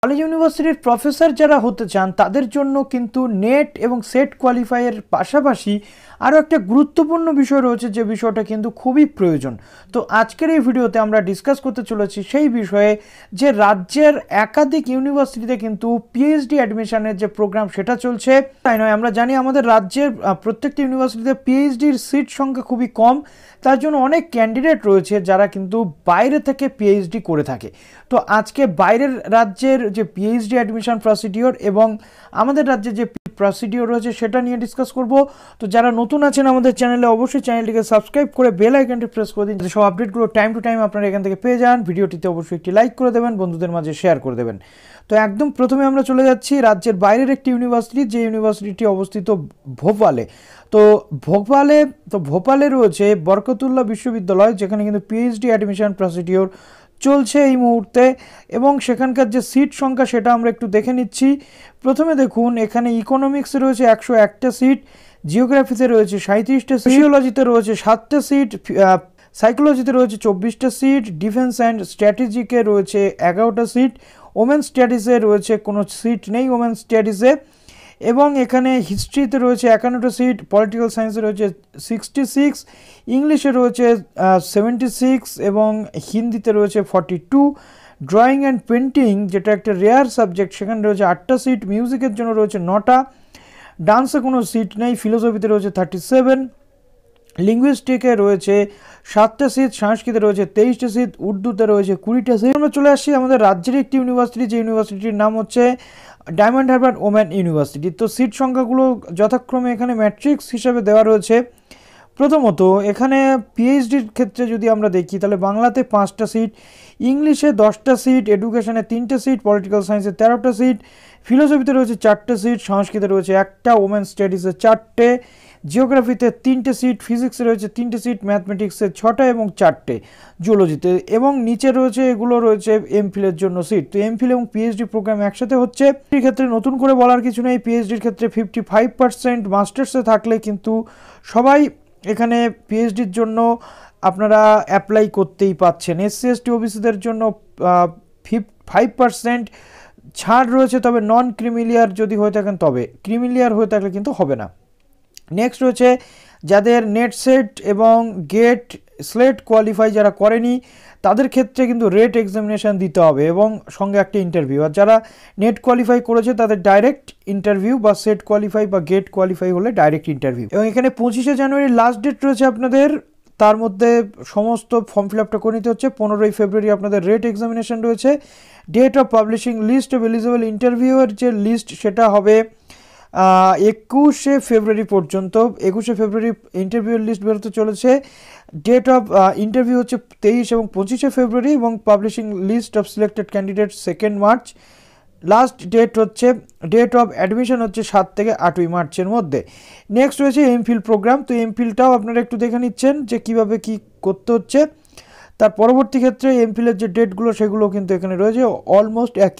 College ইউনিভার্সিটির professor যারা হতে চান তাদের জন্য কিন্তু নেট এবং সেট কোয়ালিফাইয়ের পাশাপাশি আরও একটা গুরুত্বপূর্ণ বিষয় রয়েছে, যে বিষয়টা কিন্তু খুবই প্রয়োজন। তো আজকের এই ভিডিওতে আমরা ডিসকাস করতে চলেছি সেই বিষয়ে যে রাজ্যের একাধিক ইউনিভার্সিটিতে কিন্তু পিএইচডি অ্যাডমিশনের যে প্রোগ্রাম সেটা চলছে। তাই নয়, আমরা জানি আমাদের রাজ্যের প্রত্যেকটি ইউনিভার্সিটিতে পিএইচডির সিট সংখ্যা খুবই কম, তার জন্য অনেক ক্যান্ডিডেট রয়েছে যারা কিন্তু বাইরে থেকে পিএইচডি করে থাকে। তো আজকে বাইরের রাজ্যের যে পিএইচডি অ্যাডমিশন প্রসিডিওর এবং আমাদের রাজ্যে যে প্রসিডিওর রয়েছে সেটা নিয়ে ডিসকাস করব। তো যারা নতুন আছেন আমাদের চ্যানেলে, অবশ্যই চ্যানেলটিকে সাবস্ক্রাইব করে বেল আইকনটি প্রেস করে দিন, সব আপডেটগুলো টাইম টু টাইম আপনারা এখান থেকে পেয়ে যান। ভিডিওটিতে অবশ্যই একটি লাইক করে দেবেন, বন্ধুদের মাঝে শেয়ার করে দেবেন। তো একদম প্রথমে আমরা চলে যাচ্ছি রাজ্যের বাইরের একটি ইউনিভার্সিটি, যে ইউনিভার্সিটিটি অবস্থিত ভোপালে। তো ভোপালে রয়েছে বরকতুল্লাহ বিশ্ববিদ্যালয়, যেখানে কিন্তু পিএইচডি অ্যাডমিশন প্রসিডিওর চলছে এই মুহূর্তে, এবং সেখানকার যে সিট সংখ্যা সেটা আমরা একটু দেখে নিচ্ছি। প্রথমে দেখুন, এখানে ইকোনমিক্সে রয়েছে 101টা সিট, জিওগ্রাফিতে রয়েছে 37টা, সোশিওলজিতে রয়েছে 7টা সিট, সাইকোলজিতে রয়েছে 24টা সিট, ডিফেন্স অ্যান্ড স্ট্র্যাটেজিকে রয়েছে 11টা সিট, ওমেন স্টাডিজে রয়েছে কোনো সিট নেই ওমেন স্টাডিজে, এবং এখানে হিস্ট্রিতে রয়েছে 51টা সিট, পলিটিক্যাল সায়েন্সে রয়েছে 66, ইংলিশে রয়েছে 76 এবং হিন্দিতে রয়েছে 42, ড্রয়িং অ্যান্ড পেন্টিং যেটা একটা রেয়ার সাবজেক্ট সেখানে রয়েছে 8টা সিট, মিউজিকের জন্য রয়েছে 9টা, ডান্সে কোনো সিট নেই, ফিলোসফিতে রয়েছে 37, লিঙ্গুইস্টিকে রয়েছে 7টা সিট, সংস্কৃতে রয়েছে 23টা সিট, উর্দুতে রয়েছে 20টা সিট। আমরা চলে আসছি আমাদের রাজ্যের একটি ইউনিভার্সিটি, যে ইউনিভার্সিটির নাম হচ্ছে ডায়মন্ড হারবার ওমেন ইউনিভার্সিটি। তো সিট সংখ্যাগুলো যথাক্রমে এখানে ম্যাট্রিক্স হিসাবে দেওয়া রয়েছে। প্রথমত এখানে পিএইচডির ক্ষেত্রে যদি আমরা দেখি তাহলে বাংলাতে 5টা সিট, ইংলিশে 10টা সিট, এডুকেশনে 3টে সিট, পলিটিক্যাল সায়েন্সে 13টা সিট, ফিলোসফিতে রয়েছে 4টে সিট, সংস্কৃতে রয়েছে 1টা, ওমেন স্টাডিজে 4টে, জিওগ্রাফিতে 3টে সিট, ফিজিক্সে রয়েছে 3টে সিট, ম্যাথমেটিক্সে 6টা এবং 4টে, জুলজিতে, এবং নিচে রয়েছে এগুলো রয়েছে এমফিলের জন্য সিট। তো এমফিল এবং পিএইচডি প্রোগ্রাম একসাথে হচ্ছে। এই ক্ষেত্রে নতুন করে বলার কিছু নেই, পিএইচডির ক্ষেত্রে 55%, মাস্টার্সে থাকলে কিন্তু সবাই এখানে পিএইচডির জন্য আপনারা অ্যাপ্লাই করতেই পাচ্ছেন। এসসি এসটি ওবিসিদের জন্য 5% ছাড় রয়েছে, তবে নন ক্রিমিলিয়ার যদি হয়ে থাকেন তবে, ক্রিমিলিয়ার হয়ে থাকলে কিন্তু হবে না। নেক্সট রয়েছে যাদের নেট সেট এবং গেট স্লেট কোয়ালিফাই যারা করেনি তাদের ক্ষেত্রে কিন্তু রেট এক্সামিনেশান দিতে হবে এবং সঙ্গে একটা ইন্টারভিউ, আর যারা নেট কোয়ালিফাই করেছে তাদের ডাইরেক্ট ইন্টারভিউ, বা সেট কোয়ালিফাই বা গেট কোয়ালিফাই হলে ডাইরেক্ট ইন্টারভিউ। এবং এখানে 25শে জানুয়ারি লাস্ট ডেট রয়েছে আপনাদের, তার মধ্যে সমস্ত ফর্ম ফিল আপটা করে নিতে হচ্ছে। 15ই ফেব্রুয়ারি আপনাদের রেট এক্সামিনেশান রয়েছে। Date of publishing list of eligible ইন্টারভিউয়ের যে লিস্ট সেটা হবে 21শে ফেব্রুয়ারি পর্যন্ত। 21শে ফেব্রুয়ারি ইন্টারভিউর লিস্ট বেরোতে চলেছে। ডেট অফ ইন্টারভিউ হচ্ছে 23 এবং 25শে ফেব্রুয়ারি, এবং publishing list of selected candidate 2 March. Last date হচ্ছে, ডেট অফ অ্যাডমিশন হচ্ছে 7 থেকে 8 মার্চের মধ্যে। নেক্সট রয়েছে এমফিল প্রোগ্রাম। তো এমফিলটাও আপনারা একটু দেখে নিচ্ছেন যে কীভাবে কী করতে হচ্ছে। তার পরবর্তী ক্ষেত্রে এমফিলের যে ডেটগুলো সেগুলো কিন্তু এখানে রয়েছে অলমোস্ট একই।